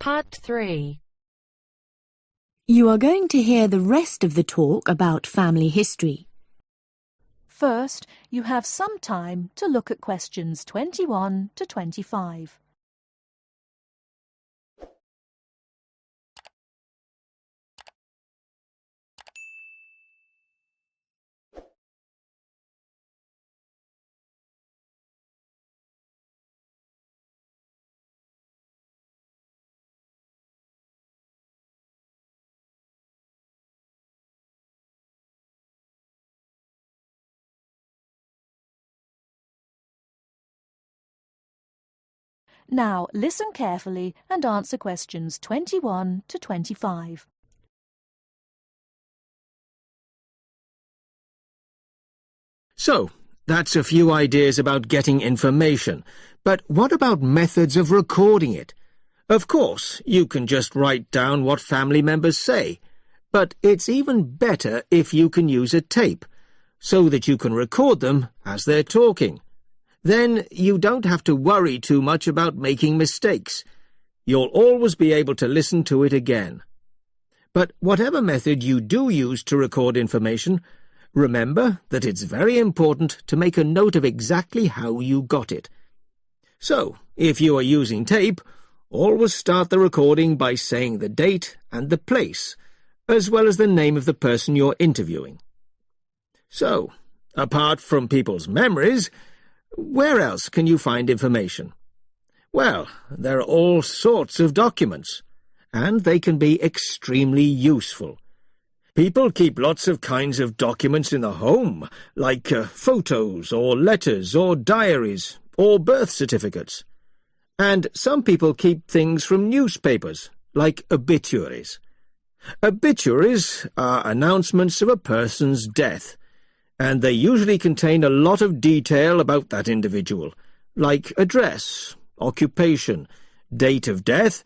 Part 3. You are going to hear the rest of the talk about family history. First, you have some time to look at questions 21 to 25. Now, listen carefully and answer questions 21 to 25. So, that's a few ideas about getting information, but what about methods of recording it? Of course, you can just write down what family members say, but it's even better if you can use a tape, so that you can record them as they're talking. Then you don't have to worry too much about making mistakes. You'll always be able to listen to it again. But whatever method you do use to record information, remember that it's very important to make a note of exactly how you got it. So, if you are using tape, always start the recording by saying the date and the place, as well as the name of the person you're interviewing. So, apart from people's memories, where else can you find information? Well, there are all sorts of documents, and they can be extremely useful. People keep lots of kinds of documents in the home, like photos or letters or diaries or birth certificates. And some people keep things from newspapers, like obituaries. Obituaries are announcements of a person's death, and they usually contain a lot of detail about that individual, like address, occupation, date of death,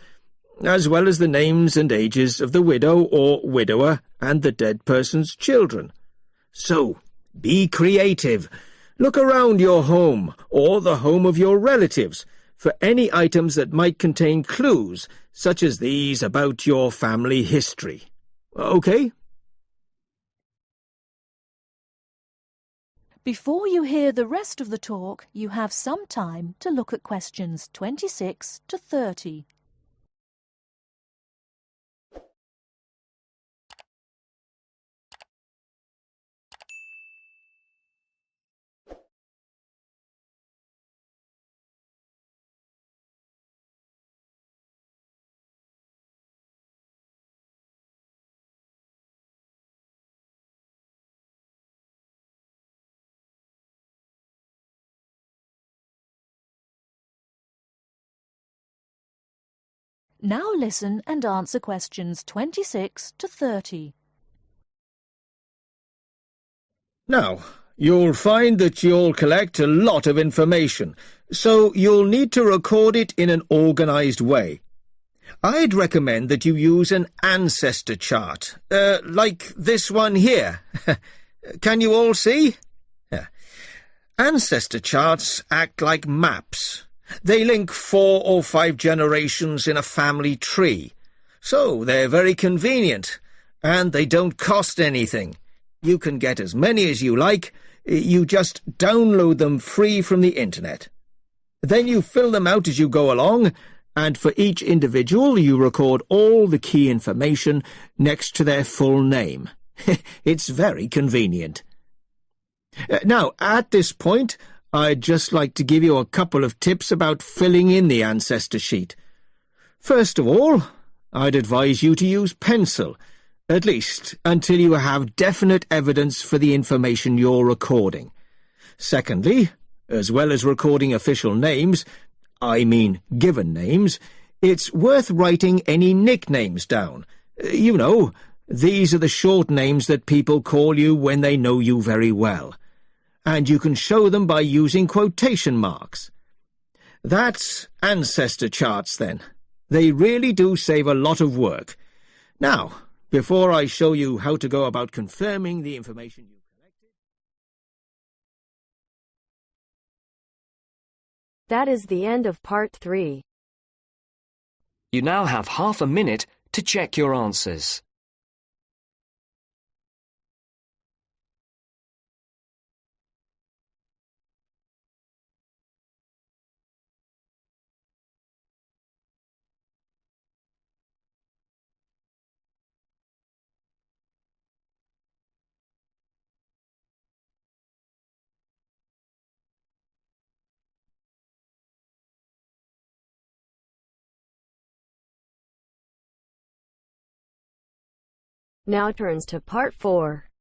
as well as the names and ages of the widow or widower and the dead person's children. So, be creative. Look around your home or the home of your relatives for any items that might contain clues, such as these about your family history. Okay? Before you hear the rest of the talk, you have some time to look at questions 26 to 30. Now listen and answer questions 26 to 30. Now, you'll find that you'll collect a lot of information, so you'll need to record it in an organized way. I'd recommend that you use an ancestor chart, like this one here. Can you all see? Ancestor charts act like maps. They link 4 or 5 generations in a family tree, so they're very convenient, and they don't cost anything. You can get as many as you like. You just download them free from the internet. Then you fill them out as you go along, and for each individual you record all the key information next to their full name. It's very convenient. Now, at this point, I'd just like to give you a couple of tips about filling in the ancestor sheet. First of all, I'd advise you to use pencil, at least until you have definite evidence for the information you're recording. Secondly, as well as recording official names, I mean given names, it's worth writing any nicknames down. You know, these are the short names that people call you when they know you very well. And you can show them by using quotation marks. That's ancestor charts, then. They really do save a lot of work. Now, before I show you how to go about confirming the information you collected... That is the end of Part 3. You now have half a minute to check your answers. Now turns to part 4.